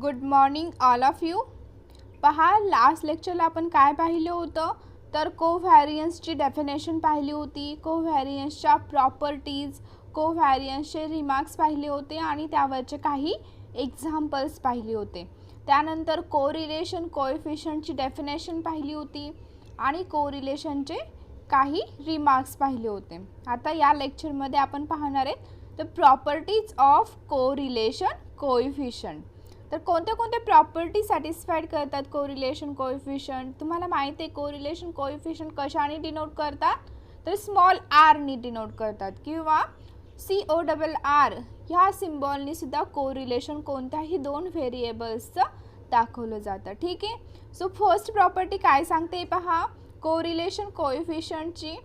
Good morning all of you. पहा, last लेक्चरला आपण काय पाहिलं होतं तर कोव्हॅरियन्सची डेफिनेशन पाहिली होती, कोव्हॅरियन्सच्या प्रॉपर्टीज, कोव्हॅरियन्सचे रिमार्क्स पाहिले होते आणि त्यावरचे काही एक्झाम्पल्स पाहिले होते. त्यानंतर कोरिलेशन कोएफिशियंटची डेफिनेशन पाहिली होती आणि कोरिलेशनचे काही रिमार्क्स पाहिले होते. आता या लेक्चरमध्ये आपण पाहणार आहे the properties of correlation coefficient. तर कोणत्या कोणत्या प्रॉपर्टी सॅटिस्फाईड करतात कोरिलेशन कोएफिशियंट? तुम्हाला माहिती आहे कोरिलेशन कोएफिशियंट कशाने डिनोट करतात? तर स्मॉल आर नी डिनोट करतात किंवा CORR ह्या सिम्बॉलनी सुद्धा कोरिलेशन कोणत्याही दोन व्हेरिएबल्सचं दाखवलं जातं. ठीक आहे. सो फर्स्ट प्रॉपर्टी काय सांगते पहा कोरिलेशन कोएफिशियंटची.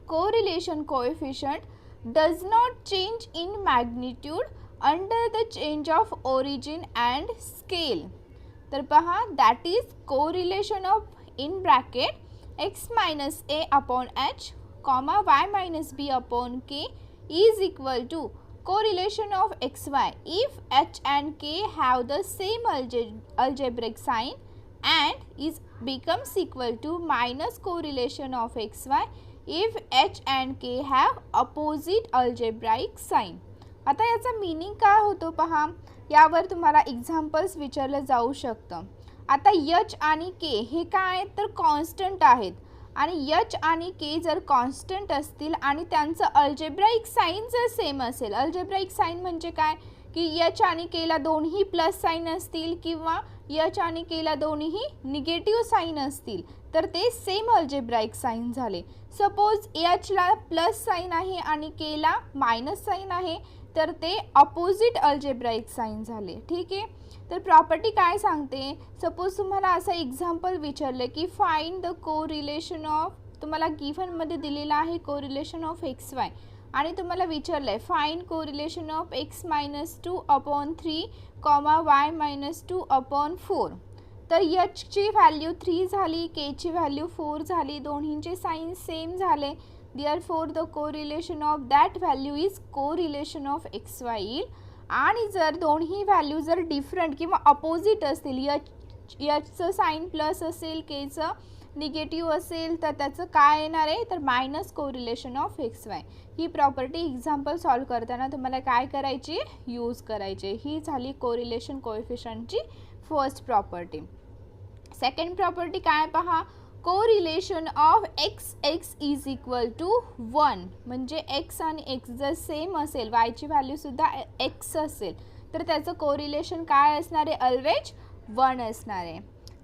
Correlation coefficient does not change in magnitude under the change of origin and scale. तर पहा that is correlation of in bracket x minus a upon h comma y minus b upon k is equal to correlation of xy if h and k have the same algebraic sign and is becomes equal to minus correlation of xy if h and k have opposite algebraic sign. आता याचा meaning काय होतो पहा, यावर तुम्हाला examples विचारलं जाऊ शकतं. आता h आणि k हे काय तर कॉन्स्टंट आहेत आणि h आणि k जर कॉन्स्टंट असतील आणि त्यांचं अल्जेब्राइक साइन जर सेम असेल, अल्जेब्राइक साइन म्हणजे काय की h आणि k ला दोन्ही प्लस साइन असतील किंवा h आणि k ला दोन्ही निगेटिव्ह साइन असतील तर ते सेम अल्जेब्राइक साइन झाले. सपोज h ला प्लस साइन आहे आणि k ला मायनस साइन आहे तर ते अपोजिट अल्जेब्राइक साइन झाले. ठीक आहे. तर प्रॉपर्टी काय सांगते, सपोज तुम्हाला असं एक्झाम्पल विचारलं की फाइंड द कोरिलेशन ऑफ, तुम्हाला गिव्हनमध्ये दिलेला आहे कोरिलेशन ऑफ XY आणि तुम्हाला विचारलं आहे find correlation of x minus 2 upon 3 comma y minus 2 upon 4. तर h ची व्हॅल्यू 3 झाली, k ची व्हॅल्यू 4 झाली, दोन्हींचे साइन सेम झाले. Therefore the correlation of that value is correlation of XY येईल. आणि जर दोन्ही व्हॅल्यू जर डिफरंट किंवा अपोजिट असतील, चं साइन प्लस असेल, केचं निगेटिव्ह असेल तर त्याचं काय येणार आहे तर मायनस कोरिलेशन ऑफ XY. ही प्रॉपर्टी एक्झाम्पल सॉल्व करताना तुम्हाला काय करायची यूज करायची. ही झाली कोरिलेशन कोएफिशियंटची फर्स्ट प्रॉपर्टी. सेकंड प्रॉपर्टी काय पहा, correlation of x is equal to 1. म्हणजे x आणि x जर सेम असेल, y ची व्हॅल्यू सुद्धा x असेल तर त्याचं कोरिलेशन काय असणार आहे ऑलवेज 1 असणार आहे.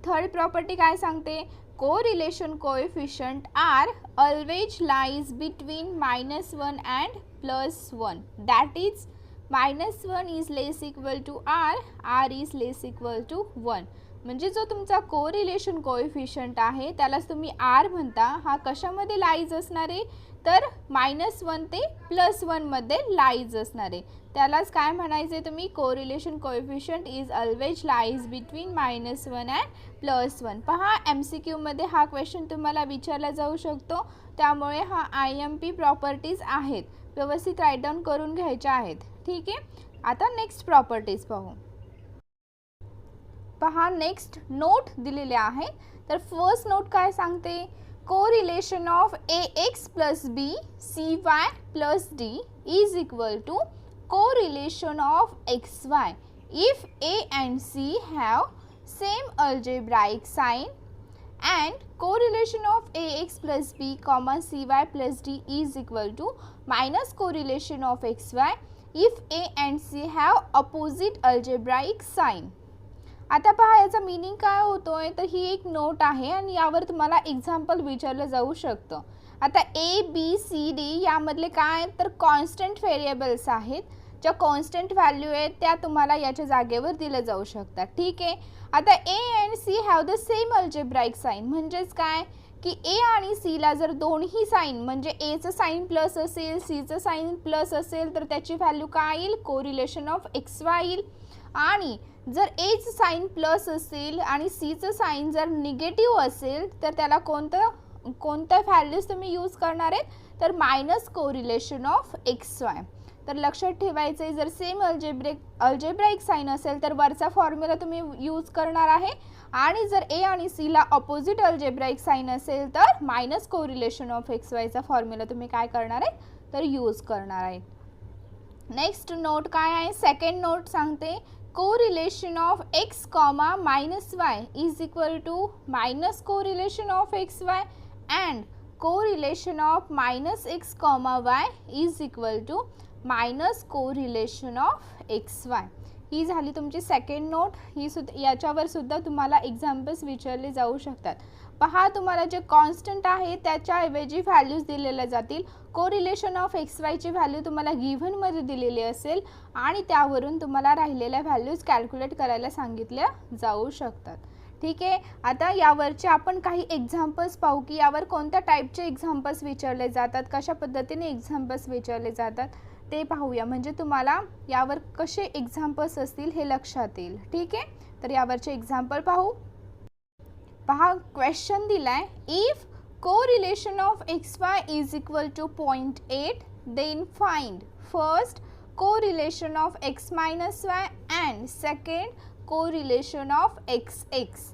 थर्ड प्रॉपर्टी काय सांगते, correlation coefficient r always lies between -1 and +1. That is -1 is less equal to r is less equal to 1. म्हणजे जो तुमचा कोरिलेशन कोएफिशियंट आहे त्यालाच तुम्ही r म्हणता. हा कशामध्ये लाईज असणार आहे तर -1 ते +1 मध्ये लाईज असणार आहे. त्यालाच काय म्हणायचे तुम्ही correlation coefficient is always lies between -1 and +1. पहा MCQ मध्ये हा क्वेश्चन तुम्हाला विचारला जाऊ शकतो, त्यामुळे हा IMP प्रॉपर्टीज आहेत, व्यवस्थित राईट डाऊन करून घ्यायच्या आहेत. ठीक आहे. आता नेक्स्ट प्रॉपर्टीज पाहू. पहा नेक्स्ट नोट दिलेले आहे. तर फर्स्ट नोट काय सांगते, correlation of AX plus B CY plus D is equal to correlation of XY if A and C have same algebraic sign and correlation of AX plus B comma CY plus D is equal to minus correlation of XY if A and C have opposite algebraic sign. आता पहा याचा meaning काय होतोय तर ही एक note आहे आणि यावर तुम्हाला एक्झाम्पल विचारलं जाऊ शकतं. आता ABCD यामधले काय तर कॉन्स्टंट व्हेरिएबल्स आहेत, ज्या कॉन्स्टंट व्हॅल्यू आहेत त्या तुम्हाला याच्या जागेवर दिल्या जाऊ शकतात. ठीक आहे. आता A and C have the same algebraic sign. म्हणजेच काय की A आणि C ला जर दोन्ही साइन म्हणजे Aचं साइन प्लस असेल, Cचं साइन प्लस असेल तर त्याची व्हॅल्यू काय येईल कोरिलेशन ऑफ XY येईल. आणि जर Aचं साइन प्लस असेल आणि Cचं साइन जर निगेटिव्ह असेल तर त्याला कोणत्या व्हॅल्यूज तुम्ही यूज करणार आहेत तर मायनस कोरिलेशन ऑफ XY. तर लक्षात ठेवायचं आहे, जर सेम अल्जेब्राईक साइन असेल तर वरचा फॉर्म्युला तुम्ही यूज करणार आहे, आणि जर ए आणि सी ला ऑपोजिट अल्जेब्राईक साइन असेल तर मायनस कोरिलेशन ऑफ एक्स वायचा फॉर्म्युला तुम्ही काय करणार आहे तर यूज करणार आहे. नेक्स्ट नोट काय आहे, सेकंड नोट सांगते, correlation of X comma minus Y is equal to minus correlation of x Y and correlation of minus X comma Y is equal to minus correlation of x Y. ही झाली तुमची second note. ही सुद्धा याच्यावर सुद्धा तुम्हाला examples विचारले जाऊ शकतात. पहा, तुम्हाला जे कॉन्स्टंट आहे त्याच्याऐवजी व्हॅल्यूज दिलेल्या जातील. कोरिलेशन ऑफ एक्स वायची व्हॅल्यू तुम्हाला गिव्हनमध्ये दिलेली असेल आणि त्यावरून तुम्हाला राहिलेल्या व्हॅल्यूज कॅल्क्युलेट करायला सांगितल्या जाऊ शकतात. ठीक आहे, आता यावरचे आपण काही एक्झाम्पल्स पाहू की यावर कोणत्या टाईपचे एक्झाम्पल्स विचारले जातात, कशा पद्धतीने एक्झाम्पल्स विचारले जातात ते पाहूया, म्हणजे तुम्हाला यावर कसे एक्झाम्पल्स असतील हे लक्षात येईल. ठीक आहे, तर यावरचे एक्झाम्पल पाहू. पहा, क्वेश्चन दिलाय, if correlation of x Y is equal to 0.8 then find first correlation of x minus y and second correlation of x x.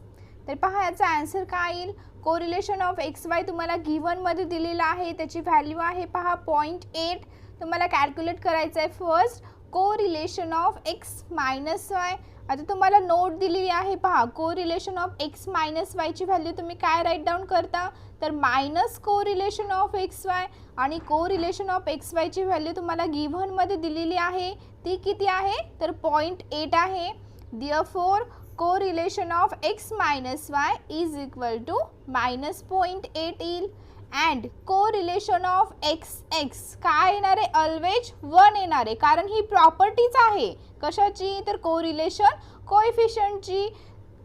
तर पहा याचा आन्सर काय येईल. कोरिलेशन ऑफ एक्स वाय तुम्हाला गिव्हनमध्ये दिलेला आहे, त्याची व्हॅल्यू आहे पहा 0.8. तुम्हाला कॅल्क्युलेट करायचं आहे first correlation of x minus Y. आता तुम्हाला नोट दिलेली आहे पहा, कोरिलेशन ऑफ एक्स मायनस वायची व्हॅल्यू तुम्ही काय राईट डाऊन करता तर minus correlation of x Y, आणि कोरिलेशन ऑफ एक्स वायची व्हॅल्यू तुम्हाला गिव्हनमध्ये दिलेली आहे, ती किती आहे तर 0.8 आहे. Therefore, correlation of x minus y is equal to minus 0.8 येईल. and correlation of x x काय येणार आहे ऑलवेज 1 येणार आहे, कारण ही प्रॉपर्टीज आहे कशाची तर कोरिलेशन कोएफिशियंटची.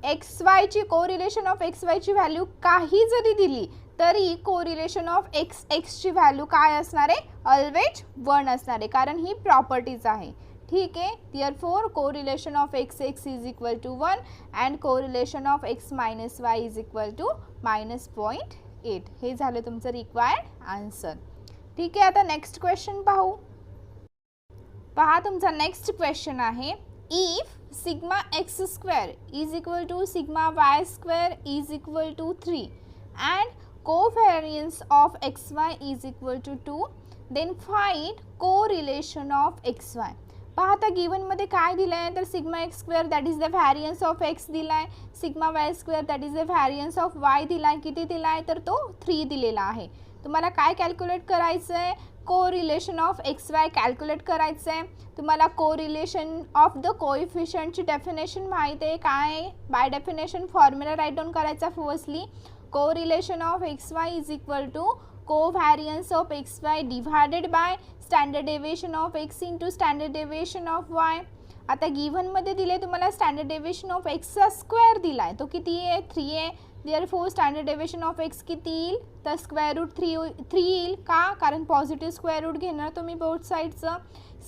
एक्स वायची कोरिलेशन ऑफ एक्स वायची व्हॅल्यू काही जरी दिली तरी कोरिलेशन ऑफ एक्स एक्सची व्हॅल्यू काय असणार आहे ऑलवेज 1 असणार आहे, कारण ही प्रॉपर्टीज आहे. ठीक आहे, therefore correlation of x x is equal to 1 and correlation of x minus Y is equal to minus 0.8. हे झालं तुमचं रिक्वायर्ड आन्सर. ठीक आहे, आता नेक्स्ट क्वेश्चन पाहू. पहा, तुमचा नेक्स्ट क्वेश्चन आहे, if sigma x square is equal to sigma Y square is equal to 3 and covariance of x Y is equal to 2 then find correlation of x Y. पहा, आता गिव्हनमध्ये काय दिलं आहे तर sigma x square that is the variance of X दिला आहे, sigma Y square that is the variance of Y दिला आहे. किती दिला आहे तर तो 3 दिलेला आहे. तुम्हाला काय कॅल्क्युलेट करायचं आहे correlation of x Y calculate करायचं आहे. तुम्हाला कोरिलेशन ऑफ द कोएफिशियंटची डेफिनेशन माहीत आहे काय, by definition formula write down करायचा. Firstly correlation of x Y is equal to covariance of x Y divided by standard deviation of x into standard deviation of Y. आता गिव्हनमध्ये दिले तुम्हाला standard deviation of एक्सचा square दिला आहे, तो किती आहे 3 आहे. Therefore standard deviation of x किती येईल तर स्क्वेअर रूट 3 येईल. का, कारण पॉझिटिव्ह स्क्वेअर रूट घेणार तुम्ही बोथ साईडचं.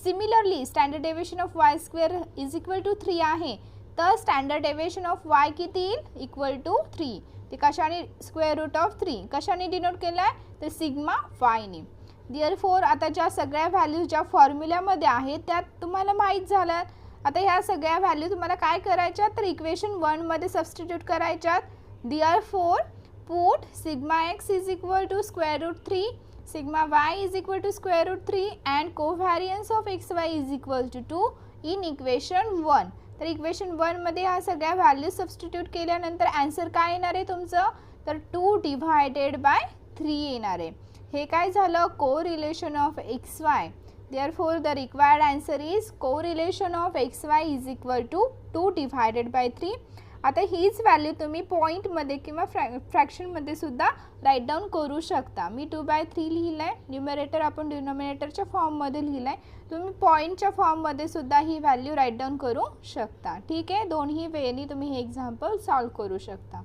Similarly standard deviation of Y square is equal to 3 आहे, तर स्टँडर्ड डेविएशन ऑफ वाय किती येईल इक्वल टू 3. ते कशाने स्क्वेअर रूट ऑफ 3 कशाने डिनोट केला आहे तर सिग्मा वायने. देअरफोर आता ज्या सगळ्या व्हॅल्यूज ज्या फॉर्म्युल्यामध्ये आहेत त्यात तुम्हाला माहीत झालं. आता ह्या सगळ्या व्हॅल्यू तुम्हाला काय करायच्या तर इक्वेशन 1 मध्ये सबस्टिट्यूट करायच्यात. Therefore put sigma X is equal to square root 3, sigma Y is equal to square root 3 and covariance of x Y is equal to 2 in equation 1. तर इक्वेशन 1 मध्ये ह्या सगळ्या व्हॅल्यू सबस्टिट्यूट केल्यानंतर answer काय येणार आहे तुमचं तर 2 डिवायडेड बाय 3 येणार आहे. हे काय झालं correlation of x y. Therefore the required answer is correlation of x Y is equal to 2 divided by 3. आता हीच व्हॅल्यू तुम्ही पॉईंटमध्ये किंवा फ्रॅक्शनमध्ये सुद्धा राईट डाऊन करू शकता. मी 2/3 लिहिलं आहे, न्यूमरेटर आपण डिनॉमिनेटरच्या फॉर्ममध्ये लिहिलं आहे. तुम्ही पॉईंटच्या फॉर्ममध्ये सुद्धा ही व्हॅल्यू राईट डाऊन करू शकता. ठीक आहे, दोन्ही वेळी तुम्ही हे एक्झाम्पल सॉल्व करू शकता.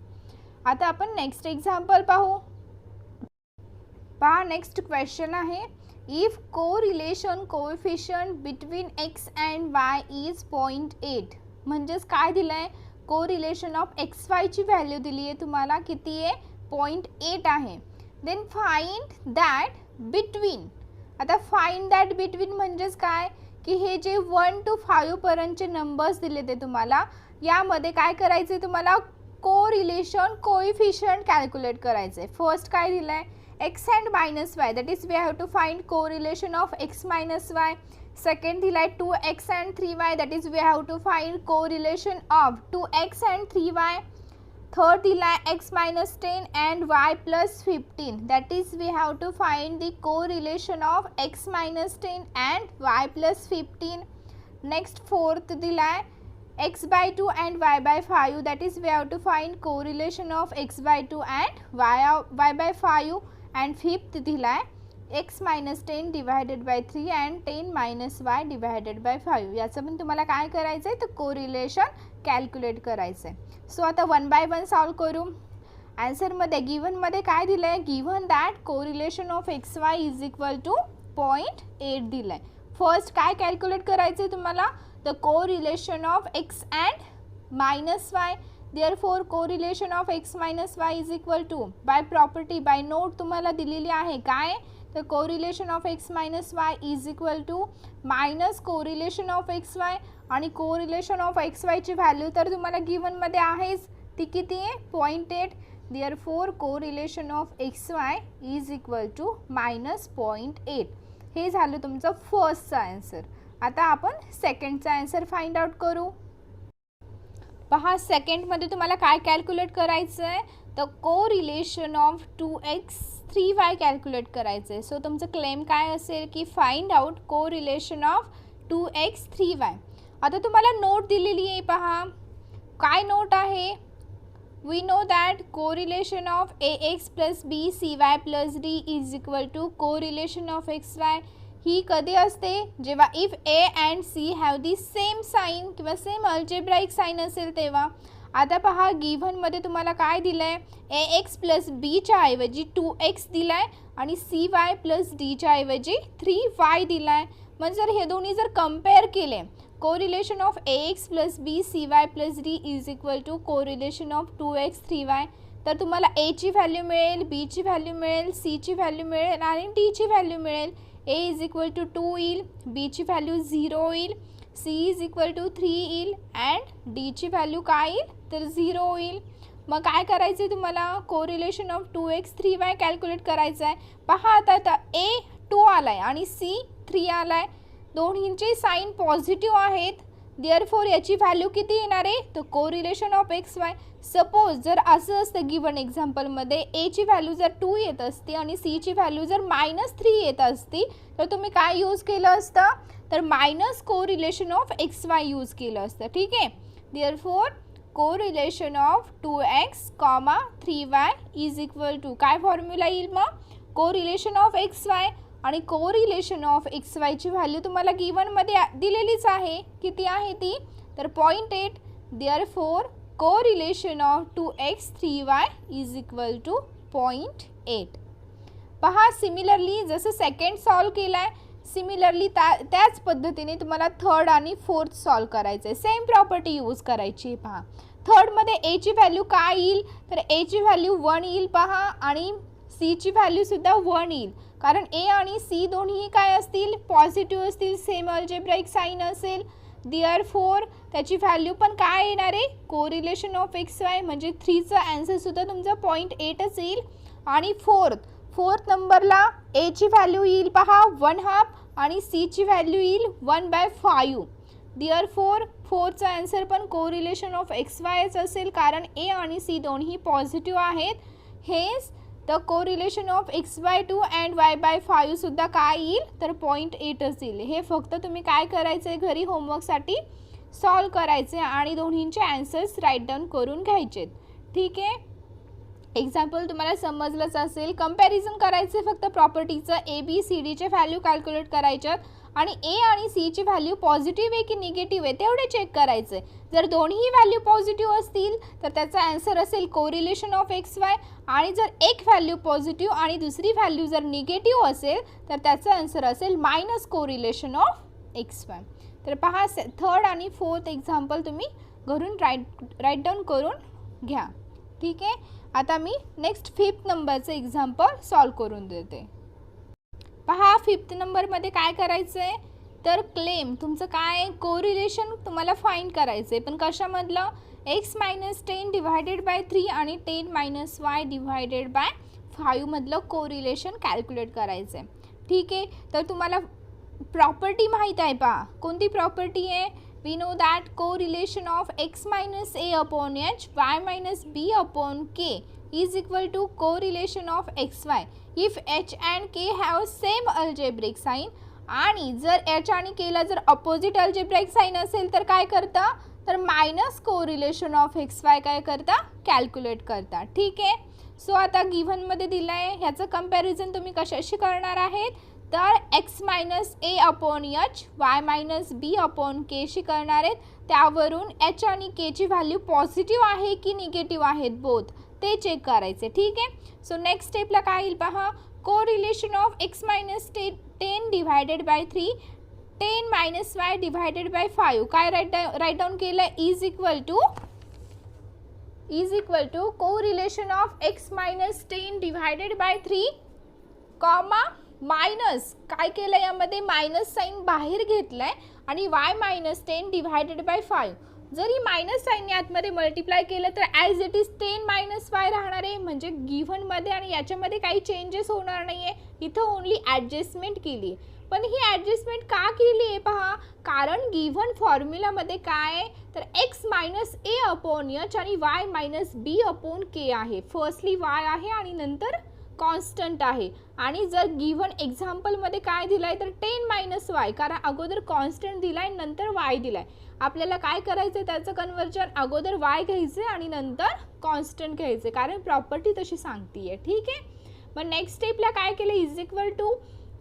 आता आपण नेक्स्ट एक्झाम्पल पाहू. पहा, नेक्स्ट क्वेश्चन आहे, if correlation coefficient between x and y is 0.8. म्हणजेच काय दिलं आहे कोरिलेशन ऑफ एक्स वायची व्हॅल्यू दिली आहे तुम्हाला किती आहे 0.8 आहे. देन फाइंड दॅट बिटवीन आता फाइंड दॅट बिटवीन म्हणजेच काय की हे जे 1 to 5 पर्यंतचे नंबर्स दिले ते तुम्हाला यामध्ये काय करायचं आहे, तुम्हाला कोरिलेशन कोएफिशियंट कॅल्क्युलेट करायचं आहे. फर्स्ट काय दिलं आहे, x and minus y, that is we have to find correlation of x minus y. Second दिला आहे 2x and 3y, that is we have to find correlation of 2x and 3y. Third दिला आहे x minus 10 and y plus 15, that is we have to find the correlation of x minus 10 and y plus 15. Next fourth दिला आहे x by 2 and y by 5, that is we have to find correlation of x by 2 and y by 5. and fifth दिला आहे x minus 10 divided by 3 and 10 minus y divided by 5. याचं पण तुम्हाला काय करायचं आहे, तर कोरिलेशन कॅल्क्युलेट करायचं आहे. सो आता 1 by 1 सॉल्व करू. आन्सरमध्ये गिव्हनमध्ये काय दिलं आहे, given that correlation of x Y is equal to 0.8 दिलं आहे. फर्स्ट काय कॅल्क्युलेट करायचं आहे तुम्हाला, the correlation of x and minus y. Therefore correlation of x minus Y is equal to by property by note तुम्हाला दिलेली आहे काय, तर correlation of x minus Y is equal to minus correlation of x Y. आणि correlation of x वायची value तर तुम्हाला गिव्हनमध्ये आहेच, ती किती आहे 0.8. Therefore correlation of x Y is equal to minus 0.8. हे झालं तुमचं फर्स्टचा आन्सर. आता आपण सेकंडचा आन्सर फाइंड आउट करू. पहा सेकंडमध्ये तुम्हाला काय कॅल्क्युलेट करायचं आहे, तर correlation of 2x 3y calculate करायचं आहे. सो तुमचं क्लेम काय असेल की find out correlation of 2x 3y. आता तुम्हाला नोट दिलेली आहे, पहा काय नोट आहे, we know that correlation of ax plus b c y plus d is equal to correlation of x Y. ही कधी असते, जेव्हा if a and c have the same sign किंवा सेम अल्जेब्राईक साईन असेल तेव्हा. आता पहा गिव्हनमध्ये तुम्हाला काय दिलं आहे, ए एक्स प्लस बीच्या ऐवजी 2x दिला आहे आणि सी वाय प्लस डीच्या ऐवजी 3y दिला आहे. म्हणजे जर हे दोन्ही जर कम्पेअर केले, correlation of ax plus b c y plus d is equal to correlation of 2x 3y, तर तुम्हाला एची व्हॅल्यू मिळेल, बीची व्हॅल्यू मिळेल, सीची व्हॅल्यू मिळेल आणि डीची व्हॅल्यू मिळेल. ए इज इक्वल टू 2 येईल, बीची व्हॅल्यू 0 येईल, सी इज इक्वल टू 3 येईल अँड डीची व्हॅल्यू काय येईल, तर 0 येईल. मग काय करायचं आहे तुम्हाला, correlation of 2x 3y calculate करायचं आहे. पहा आता ए 2 आला आहे आणि सी 3 आला आहे, दोन्हींचे साईन पॉझिटिव्ह आहेत. देअरफॉर याची व्हॅल्यू किती येणार आहे, तर correlation of x Y. Suppose जर असं असतं गिव्हन एक्झाम्पलमध्ये एची व्हॅल्यू जर 2 येत असती आणि सीची व्हॅल्यू जर -3 येत असती, तर तुम्ही काय यूज केलं असतं, तर minus correlation of x y use केलं असतं. ठीक आहे. Therefore correlation of 2x, 3y is equal to काय फॉर्म्युला येईल मग, कोरिलेशन ऑफ एक्स वाय आणि कोरिलेशन ऑफ एक्स वायची व्हॅल्यू तुम्हाला गिव्हनमध्ये दिलेलीच आहे, किती आहे ती, तर 0.8. Therefore correlation of 2x 3y is equal to 0.8. पहा सिमिलरली जसं सेकंड सॉल्व केला आहे, सिमिलरली त्याच पद्धतीने तुम्हाला थर्ड आणि फोर्थ सॉल्व करायचं आहे. सेम प्रॉपर्टी यूज करायची. पहा थर्डमध्ये एची व्हॅल्यू काय येईल, तर एची व्हॅल्यू 1 येईल पहा आणि सीची व्हॅल्यूसुद्धा 1 येईल, कारण ए आणि सी दोन्ही काय असतील, पॉझिटिव्ह असतील, सेम अल्जेब्राईक साईन असेल. देअरफॉर त्याची व्हॅल्यू पण काय येणार आहे, कोरिलेशन ऑफ एक्स वाय, म्हणजे 3चं आन्सरसुद्धा तुमचं 0.8च येईल. आणि फोर्थ नंबरला एची व्हॅल्यू येईल पहा 1/2 आणि सीची व्हॅल्यू येईल 1/5. देअरफॉर फोर्थचा आन्सर पण कोरिलेशन ऑफ एक्स वायच असेल, कारण ए आणि सी दोन्ही पॉझिटिव्ह आहेत. हेच the correlation of x/2 and y/5 सुद्धा काय येईल, तर 0.8च येईल. हे फक्त तुम्ही काय करायचं आहे, घरी होमवर्कसाठी सॉल्व करायचे आणि दोन्हींचे आन्सर्स राईट डाऊन करून घ्यायचेत. ठीक आहे. एक्झाम्पल तुम्हाला समजलंच असेल. कंपॅरिझन करायचे फक्त प्रॉपर्टीचं, ए बी सी डीचे व्हॅल्यू कॅल्क्युलेट करायच्यात आणि ए आणि सीची व्हॅल्यू पॉझिटिव्ह आहे की निगेटिव्ह आहे तेवढे चेक करायचे. जर दोन्ही व्हॅल्यू पॉझिटिव्ह असतील तर त्याचा आन्सर असेल कोरिलेशन ऑफ एक्स वाय, आणि जर एक व्हॅल्यू पॉझिटिव्ह आणि दुसरी व्हॅल्यू जर निगेटिव्ह असेल तर त्याचा आन्सर असेल minus correlation of x Y. तर पहा थर्ड आणि फोर्थ एक्झाम्पल तुम्ही घरून राईट डाऊन करून घ्या. ठीक आहे. आता मी नेक्स्ट फिफ्थ नंबरचं एक्झाम्पल सॉल्व करून देते. पहा 5th नंबरमध्ये काय करायचं आहे, तर क्लेम तुमचं काय कोरिलेशन तुम्हाला फाइंड करायचं आहे, पण कशामधलं x - 10 डिवायडेड बाय 3 आणि 10 - y डिवायडेड बाय 5 मधलं कोरिलेशन कॅल्क्युलेट करायचं आहे. ठीक आहे, तर तुम्हाला प्रॉपर्टी माहीत आहे पहा, कोणती प्रॉपर्टी आहे, we know that correlation of x - a upon h y - b upon k is equal to correlation of xy if h and k have same algebraic sign. आणि जर h आणि k ला जर अपोजिट अल्जेब्राइक साइन असेल तर काय करता, तर minus correlation of x y काय करता, कॅल्क्युलेट करता. ठीक आहे, सो आता गिव्हनमध्ये दिलं आहे, ह्याचं कंपॅरिझन तुम्ही कशाशी करणार आहेत, तर x - a upon h y - b upon k शी करणार आहेत. त्यावरून h आणि k ची व्हॅल्यू पॉझिटिव्ह आहे की निगेटिव्ह आहेत बोथ ते चेक करायचे. ठीक आहे, सो नेक्स्ट स्टेपला काय येईल पहा, correlation of x - 10 divided by 3 10 - y divided by 5 काय राईट डाऊन केलं, is equal to correlation of x - 10 divided by 3 comma minus काय केलं, यामध्ये मायनस साइन बाहेर घेतलाय आणि y - 10 डिवायडेड बाय 5. जरी मायनस साईनने आतमध्ये मल्टिप्लाय केलं तर ॲज इट इज 10 - y राहणार आहे, म्हणजे गिव्हनमध्ये आणि याच्यामध्ये काही चेंजेस होणार नाही आहे. इथं ओनली ॲडजस्टमेंट केली, पण ही ॲडजस्टमेंट का केली आहे पहा, कारण गिव्हन फॉर्म्युलामध्ये काय आहे, तर x - a अपॉन h आणि y - b अपॉन k आहे. फर्स्टली y आहे आणि नंतर कॉन्स्टंट आहे. आणि जर गिव्हन एक्झाम्पलमध्ये काय दिलं आहे, तर 10 - y, कारण अगोदर कॉन्स्टंट दिला आहे नंतर y दिला आहे. आपल्याला काय करायचं आहे, त्याचं कन्वर्जन अगोदर y घ्यायचं आहे आणि नंतर कॉन्स्टंट घ्यायचं आहे, कारण प्रॉपर्टी तशी सांगते आहे. ठीक आहे, मग नेक्स्ट स्टेपला काय केलं, is equal to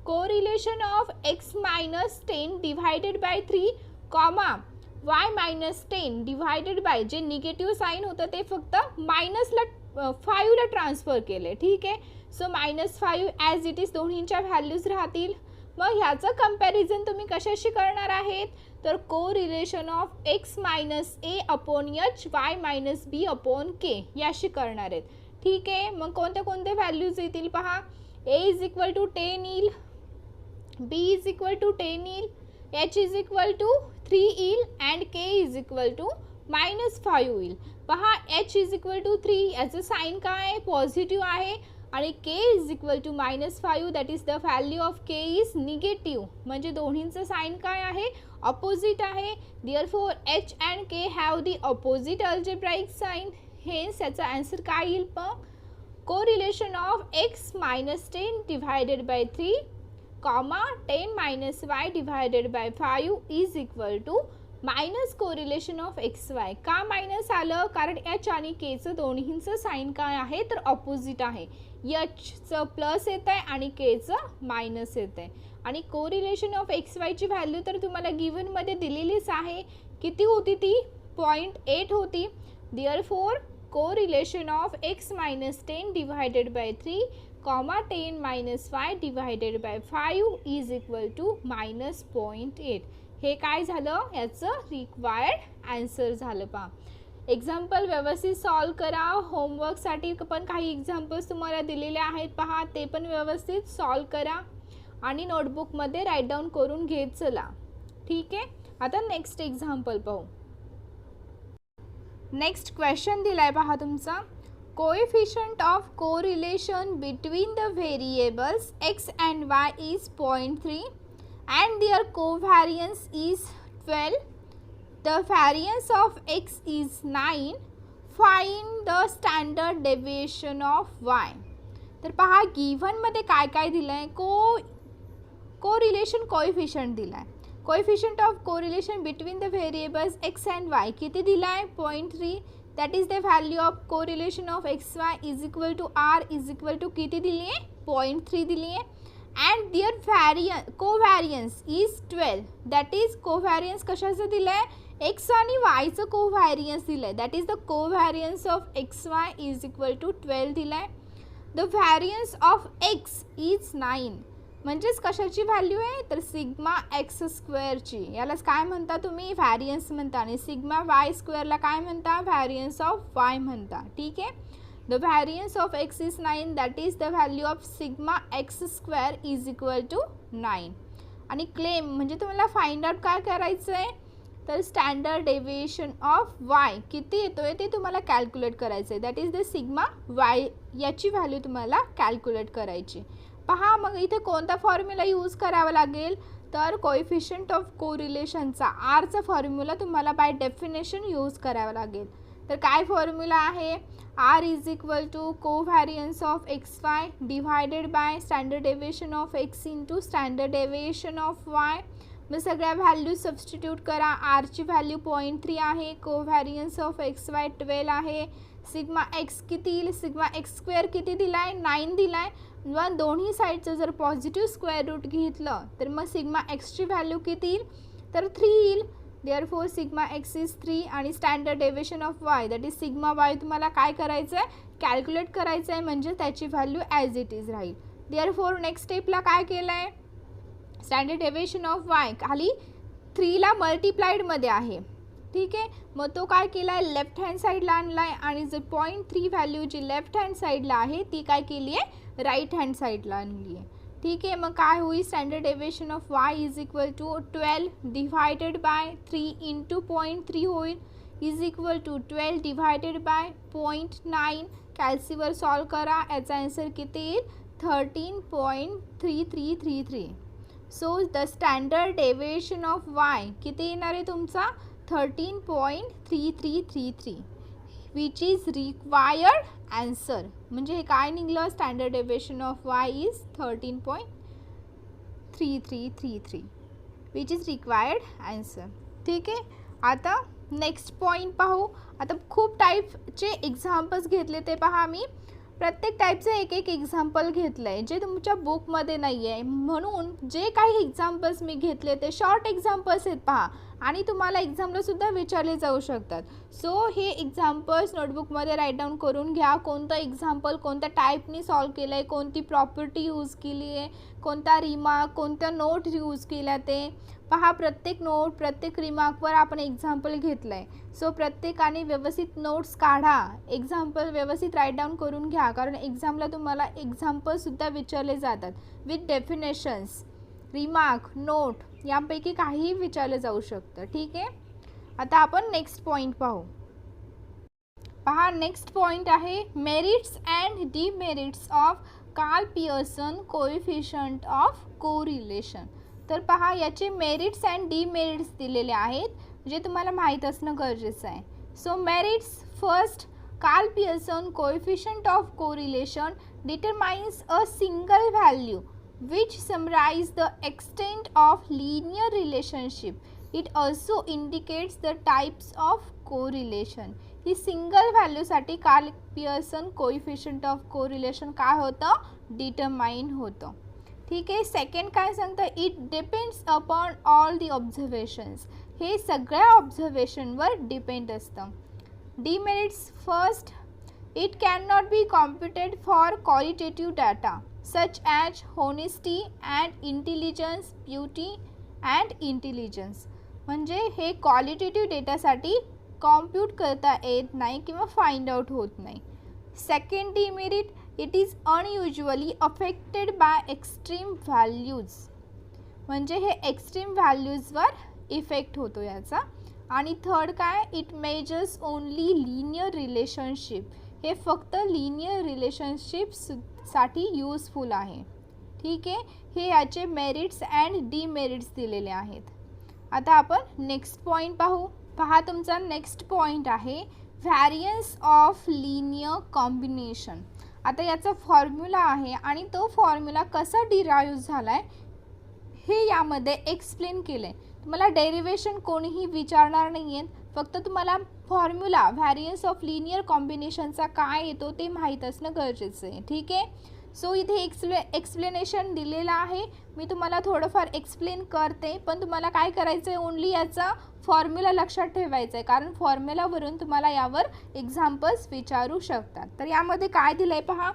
correlation of x - 10 divided by 3 comma y - 10 divided by, जे निगेटिव्ह साईन होतं ते फक्त मायनसला 5ला ट्रान्सफर केले. ठीक आहे, सो -5 ॲज इट इज दोन्हींच्या व्हॅल्यूज राहतील. मग ह्याचं कंपॅरिझन तुम्ही कशाशी करणार आहेत, तर correlation of x - a upon h y - b upon k याशी करणार आहेत. ठीक आहे, मग कोणते कोणते व्हॅल्यूज येतील पहा, a इज इक्वल टू 10 येईल, b इज इक्वल टू 10 येईल, h इज इक्वल टू 3 येईल and k is equal to -5 येईल. पहा h इज इक्वल टू 3, याचं साईन काय आहे, पॉझिटिव्ह आहे, आणि k is equal to -5, that is the value of k is negative, म्हणजे दोन्हींचं साईन काय आहे, अपोजिट आहे. Therefore h and k have the opposite algebraic sign. Hence याचा आन्सर काय येईल, पण correlation of x - 10 divided by 3 comma 10 - y divided by 5 is equal to minus correlation of x y. का मायनस आलं, कारण h आणि kचं दोन्हींचं साईन काय आहे, तर ऑपोजिट आहे. hचं प्लस येत आहे आणि kचं मायनस येत आहे. आणि कोरिलेशन ऑफ एक्स वायची व्हॅल्यू तर तुम्हाला गिव्हनमध्ये दिलेलीच आहे, किती होती ती, 0.8 होती. Therefore correlation of x - 10 divided by 3 comma 10 - y divided by 5 is equal to -0.8. हे काय झालं, याचं रिक्वायर्ड आन्सर झालं. पहा एक्झाम्पल व्यवस्थित सॉल्व करा. होमवर्कसाठी पण काही एक्झाम्पल्स तुम्हाला दिलेले आहेत, पहा ते पण व्यवस्थित सॉल्व करा आणि नोटबुकमध्ये राईट डाऊन करून घेत चला. ठीक आहे, आता नेक्स्ट एक्झाम्पल पाहू. नेक्स्ट क्वेश्चन दिलाय पहा तुमचा, coefficient of correlation between the variables x and y is 0.3 and their covariance is 12. The variance of x is 9. Find the standard deviation of y. तर पहा गिव्हनमध्ये काय काय दिलं आहे, कोरिलेशन कोएफिशियंट दिला आहे. Coefficient of correlation between the variables x and y किती दिला आहे, 0.3. That is the value of correlation of x Y is equal to r is equal to किती दिली आहे, 0.3 दिली आहे. And there covariance is 12. That is covariance कशाचं दिलं आहे, एक्स आणि वायचं कोव्हॅरियन्स दिलं आहे. That is the covariance of x Y is equal to 12 दिलं आहे. The variance of x is 9, म्हणजेच कशाची व्हॅल्यू आहे, तर सिग्मा एक्स स्क्वेअरची. यालाच काय म्हणता तुम्ही, व्हॅरियन्स म्हणता. आणि सिग्मा वाय स्क्वेअरला काय म्हणता, व्हॅरियन्स ऑफ वाय म्हणता. ठीक आहे, the variance of x is 9, that is the value of sigma x square is equal to 9. आणि क्लेम म्हणजे तुम्हाला फाइंड आउट काय करायचं आहे, तर स्टँडर्ड डेविएशन ऑफ वाय किती येतोय ते तुम्हाला कॅल्क्युलेट करायचं आहे. That is the sigma Y, याची व्हॅल्यू तुम्हाला कॅल्क्युलेट करायची. पहा मग इथे कोणता फॉर्म्युला यूज करावा लागेल, तर कोएफिशियंट ऑफ कोरिलेशनचा आरचा फॉर्म्युला तुम्हाला बाय डेफिनेशन यूज करावा लागेल. तर काय फॉर्म्युला आहे, r is equal to covariance of x Y divided by standard deviation of x into standard deviation of y. मग सगळ्या व्हॅल्यू सबस्टिट्यूट करा. आरची व्हॅल्यू 0.3 आहे, कोव्हॅरियन्स ऑफ एक्स वाय 12 आहे, सिग्मा एक्स किती येईल, सिग्मा एक्स स्क्वेअर किती दिला आहे, 9 दिला आहे. व दोन्ही साईडचं जर पॉझिटिव्ह स्क्वेअर रूट घेतलं तर मग सिग्मा एक्सची व्हॅल्यू किती येईल, तर 3 येईल. देअरफोर सिग्मा एक्स इज 3 आणि standard deviation of Y that is sigma Y तुम्हाला काय करायचं आहे, कॅल्क्युलेट करायचं आहे, म्हणजे त्याची व्हॅल्यू ॲज इट इज राहील. देअरफोर नेक्स्ट स्टेपला काय केलं आहे, स्टँडर्ड डेविएशन ऑफ वाय खाली 3ला मल्टिप्लाइडमध्ये आहे. ठीक आहे, मग तो काय केला आहे, लेफ्ट हँड साईडला आणला आहे आणि जर 0.3 व्हॅल्यू जी लेफ्ट हँड साईडला आहे ती काय केली आहे, राईट हँड साईडला आणली आहे. ठीक आहे, मग काय होईल, standard deviation of y is equal to 12 divided by 3 into 0.3 होईल, is equal to 12 divided by 0.9. कॅल्सीवर सॉल्व करा, याचा आन्सर किती येईल, 13.3333. So the standard deviation of y किती येणार आहे तुमचा, 13.3333, विच इज रिक्वायर्ड आन्सर. म्हणजे हे काय निघलं, standard deviation of y is 13.3333, which is required answer. ठीक आहे, आता नेक्स्ट पॉईंट पाहू. आता खूप टाईपचे एक्झाम्पल्स घेतले ते पहा, मी प्रत्येक टाईपचं एक एक एक्झाम्पल घेतलं आहे जे तुमच्या बुकमध्ये नाही आहे, म्हणून जे काही एक्झाम्पल्स मी घेतले ते शॉर्ट एक्झाम्पल्स आहेत पहा, आणि तुम्हाला एक्झामलासुद्धा विचारले जाऊ शकतात. सो हे एक्झाम्पल्स नोटबुकमध्ये राईट डाऊन करून घ्या. कोणतं एक्झाम्पल कोणत्या टाईपनी सॉल्व केलं आहे, कोणती प्रॉपर्टी यूज केली आहे, कोणता रिमार्क, कोणत्या नोट यूज केल्या ते पहा. प्रत्येक नोट प्रत्येक रिमार्कवर आपण एक्झाम्पल घेतलं आहे. सो प्रत्येकाने व्यवस्थित नोट्स काढा, एक्झाम्पल व्यवस्थित राईट डाऊन करून घ्या, कारण एक्झामला तुम्हाला एक्झाम्पलसुद्धा विचारले जातात विथ डेफिनेशन्स, रिमार्क, नोट यापैकी काहीही विचारलं जाऊ शकतं. ठीक आहे, आता आपण नेक्स्ट पॉईंट पाहू. पहा नेक्स्ट पॉईंट आहे merits and demerits of Karl Pearson coefficient of correlation. तर पहा याचे मेरिट्स अँड डिमेरिट्स दिलेले आहेत, जे तुम्हाला माहीत असणं गरजेचं आहे. So merits, first, Karl Pearson coefficient of correlation determines a single value which summarize the extent of linear relationship. It also indicates the types of correlation. ही सिंगल व्हॅल्यूसाठी Karl Pearson coefficient of correlation काय होतं, determine होतं. ठीक आहे, second काय सांगतं, it depends upon all the observations. हे सगळ्या ऑब्झर्वेशनवर डिपेंड असतं. Demerits, first, it can not be computed for qualitative data such as honesty and intelligence, beauty and intelligence. म्हणजे हे क्वालिटेटिव्ह डेटासाठी कॉम्प्यूट करता येत नाही किंवा फाइंड आउट होत नाही. Second demerit, it is unusually affected by extreme values. म्हणजे हे एक्स्ट्रीम व्हॅल्यूजवर इफेक्ट होतो याचा. आणि थर्ड काय, it measures only linear relationship. हे फक्त लिनियर रिलेशनशिप्ससाठी यूजफुल आहे. ठीक आहे, हे याचे मेरिट्स अँड डिमेरिट्स दिलेले आहेत. आता आपण नेक्स्ट पॉईंट पाहू. पहा तुमचा नेक्स्ट पॉईंट आहे व्हॅरियन्स ऑफ लिनियर कॉम्बिनेशन. आता याचा फॉर्म्युला आहे आणि तो फॉर्म्युला कसा डिराईव्ह झाला आहे हे यामध्ये एक्सप्लेन केलं आहे. तुम्हाला डेरिवेशन कोणीही विचारणार नाही आहेत, फक्त तुम्हाला फॉर्म्युला व्हॅरियन्स ऑफ लिनियर कॉम्बिनेशनचा काय येतो ते माहीत असणं गरजेचं आहे. ठीक आहे, सो इथे एक्सप्लेनेशन दिलेलं आहे, मी तुम्हाला थोडंफार एक्सप्लेन करते, पण तुम्हाला काय करायचं आहे, ओन्ली याचा फॉर्म्युला लक्षात ठेवायचं आहे, कारण फॉर्म्युलावरून तुम्हाला यावर एक्झाम्पल्स विचारू शकतात. तर यामध्ये काय दिलं आहे पहा,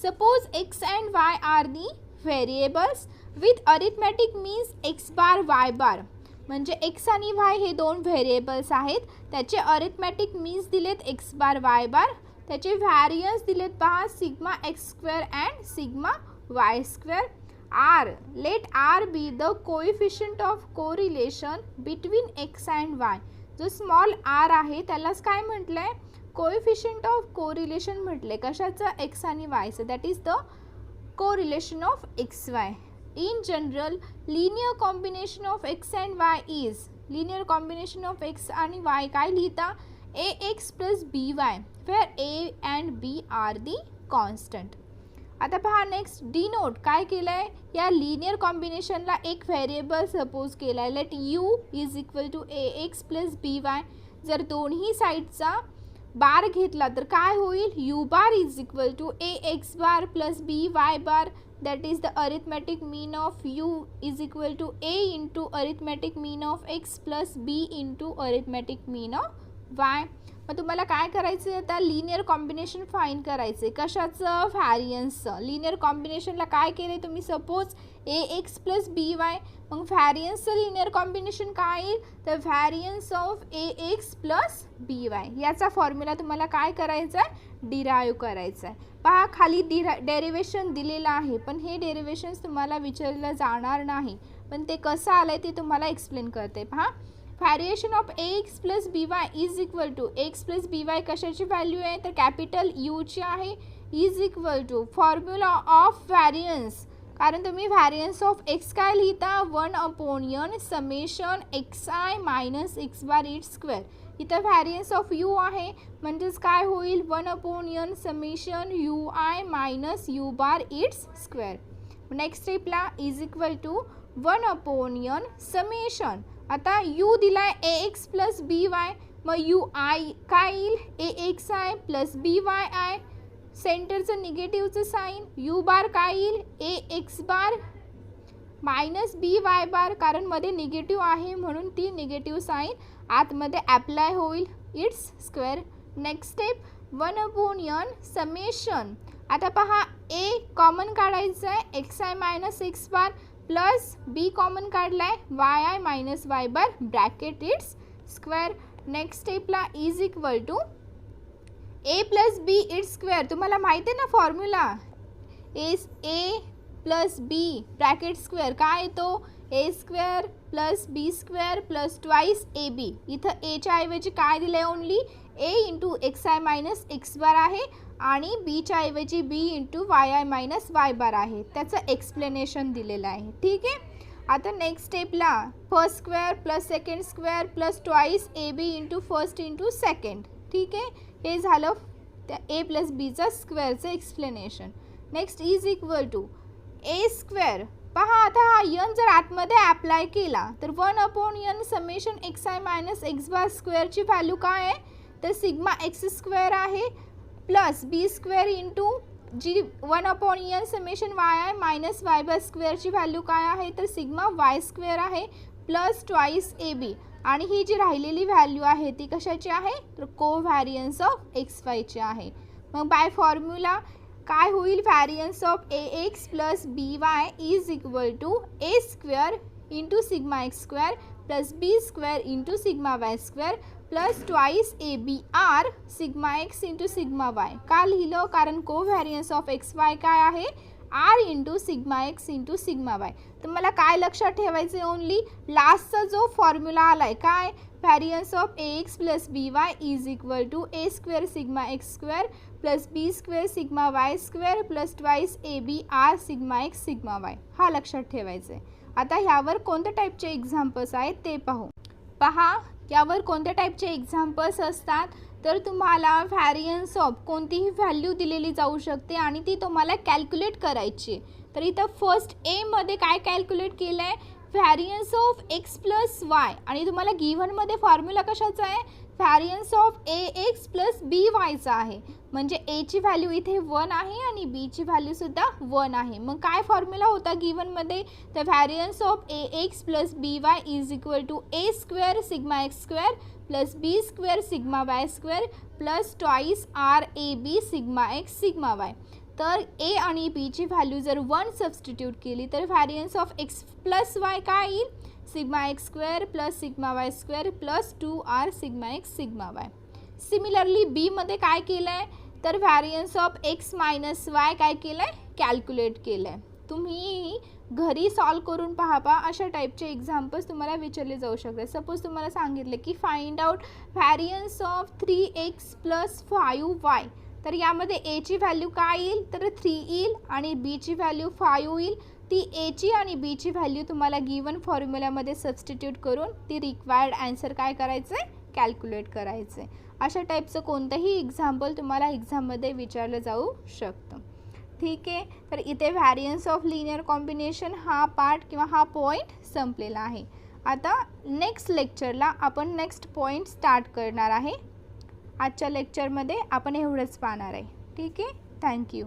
suppose x and y are the variables with arithmetic means x bar y bar. म्हणजे एक्स आणि वाय हे दोन व्हेरिएबल्स आहेत, त्याचे अरिथमॅटिक मीन्स दिलेत एक्स बार वाय बार. त्याचे व्हॅरियन्स दिलेत पहा, sigma x square and sigma Y square. R, let r be the coefficient of correlation between x and y. जो स्मॉल आर आहे त्यालाच काय म्हटलंय, कोइफिशियंट ऑफ कोरिलेशन म्हटले. कशाचं, एक्स आणि वायचं. That is the correlation of x y. In general linear combination of x and y is, linear combination of x आणि वाय काय लिहिता, a x plus b y, where a and b are the constant. आता पहा next, denote काय केलं आहे, या linear कॉम्बिनेशनला एक व्हेरिएबल सपोज केला आहे. Let u is equal to a x plus b y. जर दोन्ही साईडचा बार घेतला तर काय होईल, u bar is equal to a x bar plus b y bar. That is the arithmetic mean of u is equal to a into arithmetic mean of x plus b into arithmetic mean of y. मग तुम्हाला काय करायचं आहे, आता linear combination find करायचं आहे. कशाचं, व्हॅरियन्सचं. Linear कॉम्बिनेशनला काय केलं तुम्ही, suppose a x plus b y. मग व्हॅरियन्सचं लिनियर कॉम्बिनेशन काय येईल, तर variance of a x plus b y. याचा फॉर्म्युला तुम्हाला काय करायचा आहे, डिराईव्ह करायचा आहे. पहा खाली डेरिवेशन दिलेलं आहे, पण हे डेरिवेशन्स तुम्हाला विचारलं जाणार नाही, पण ते कसं आलं आहे ते तुम्हाला एक्सप्लेन करते. पहा, variation of a x plus b y is equal to x plus b y कशाची व्हॅल्यू आहे, तर कॅपिटल यूची आहे, is equal to formula of variance. कारण तुम्ही व्हॅरियन्स ऑफ एक्स काय लिहिता, 1/n summation x i minus x bar its square. इथं व्हॅरियन्स ऑफ यू आहे, म्हणजेच काय होईल, 1/n summation u i minus u bar its square. Next स्टेपला is equal to 1/n summation. आता यू दिलाय a x plus b y, मग u i काय येईल, a x i plus b y i. सेंटरचं निगेटिव्हचं साईन, यू बार काय येईल, a x bar minus b y bar. कारण मध्ये निगेटिव्ह आहे म्हणून ती निगेटिव्ह साईन आतमध्ये ॲप्लाय होईल, its square. Next step 1/n summation. आता पहा ए कॉमन काढायचं आहे, x i minus x bar plus b common काढलाय, y i minus y bar bracket its square. Next स्टेपला is equal to a plus b its square. तुम्हाला माहिती आहे ना formula, a plus b bracket square काय येतो, a square plus b square plus twice a b. इथं एच्या ऐवजी काय दिलं आहे, only a into x i minus x bar आहे आणि बीच्या ऐवजी b into y i minus y bar आहे. त्याचं एक्सप्लेनेशन दिलेलं आहे. ठीक आहे. आता नेक्स्ट स्टेपला first square plus second square plus twice a b into first into second. ठीक आहे, हे झालं त्या ए प्लस बीचं स्क्वेअरचं explanation. Next is equal to a square. पहा आता हा यन जर आतमध्ये ॲप्लाय केला तर 1/n summation x i minus x bar स्क्वेअरची व्हॅल्यू काय आहे, तर सिग्मा एक्स स्क्वेअर आहे प्लस बी स्क्वेअर इंटू जी 1/n summation y i minus y bar स्क्वेअरची व्हॅल्यू काय आहे, तर सिग्मा वाय स्क्वेअर आहे प्लस ट्वाईस ए बी. आणि ही जी राहिलेली व्हॅल्यू आहे ती कशाची आहे, तर कोव्हॅरियन्स ऑफ एक्स वायची आहे. मग बाय फॉर्म्युला काय होईल, variance of a x plus b y is equal to a square into sigma x square plus b square into sigma Y square plus twice a b r sigma x into sigma y. का लिहिलं, कारण covariance of x y काय आहे, r into sigma x into sigma y. तर मला काय लक्षात ठेवायचं आहे, ओनली लास्टचा जो फॉर्म्युला आला आहे काय, variance of a x plus b y is equal to a square sigma x square plus b square sigma Y square plus twice a b r sigma x sigma y. हा लक्षात ठेवायचं आहे. आता ह्यावर कोणत्या टाईपचे एक्झाम्पल्स आहेत ते पाहू. पहा यावर कोणत्या टाईपचे एक्झाम्पल्स असतात, तर तुम्हाला व्हॅरियन्स ऑफ कोणतीही व्हॅल्यू दिलेली जाऊ शकते आणि ती तुम्हाला कॅल्क्युलेट करायची. तर इथं फर्स्ट एमध्ये काय कॅल्क्युलेट केलं आहे, variance of x plus y. आणि तुम्हाला गिव्हनमध्ये फॉर्म्युला कशाचा आहे, variance of a x plus b वायचा आहे. म्हणजे एची व्हॅल्यू इथे 1 आहे आणि बीची व्हॅल्यूसुद्धा 1 आहे. मग काय फॉर्म्युला होता गिव्हनमध्ये, तर variance of a x plus b y is equal to a square sigma x square plus b square sigma Y square plus twice r a b sigma x sigma y. तर a आणि बीची value जर 1 substitute केली तर variance of x plus Y काय येईल, sigma x square plus sigma Y square plus 2r sigma x sigma Y. Similarly बीमध्ये काय केलं आहे, तर variance of x minus Y काय केलं आहे, कॅल्क्युलेट केलं आहे. तुम्ही घरी सॉल्व करून पहा अशा टाईपचे एक्झाम्पल्स तुम्हाला विचारले जाऊ शकतात. सपोज तुम्हाला सांगितले की find out variance of 3x plus 5y, तर यामध्ये एची व्हॅल्यू काय येईल, तर 3 येईल आणि बीची व्हॅल्यू 5 येईल. ती एची आणि बीची व्हॅल्यू तुम्हाला गिवन फॉर्म्युल्यामध्ये सबस्टिट्यूट करून ती रिक्वायर्ड आन्सर काय करायचं आहे, कॅल्क्युलेट करायचं आहे. अशा टाईपचं कोणतंही एक्झाम्पल तुम्हाला एक्झाममध्ये विचारलं जाऊ शकतं. ठीक आहे, तर इथे व्हॅरियन्स ऑफ लिनियर कॉम्बिनेशन हा पार्ट किंवा हा पॉईंट संपलेला आहे. आता नेक्स्ट लेक्चरला आपण नेक्स्ट पॉईंट स्टार्ट करणार आहे. आजच्या लेक्चरमध्ये आपण एवढंच पाहणार आहे. ठीक आहे, थँक्यू.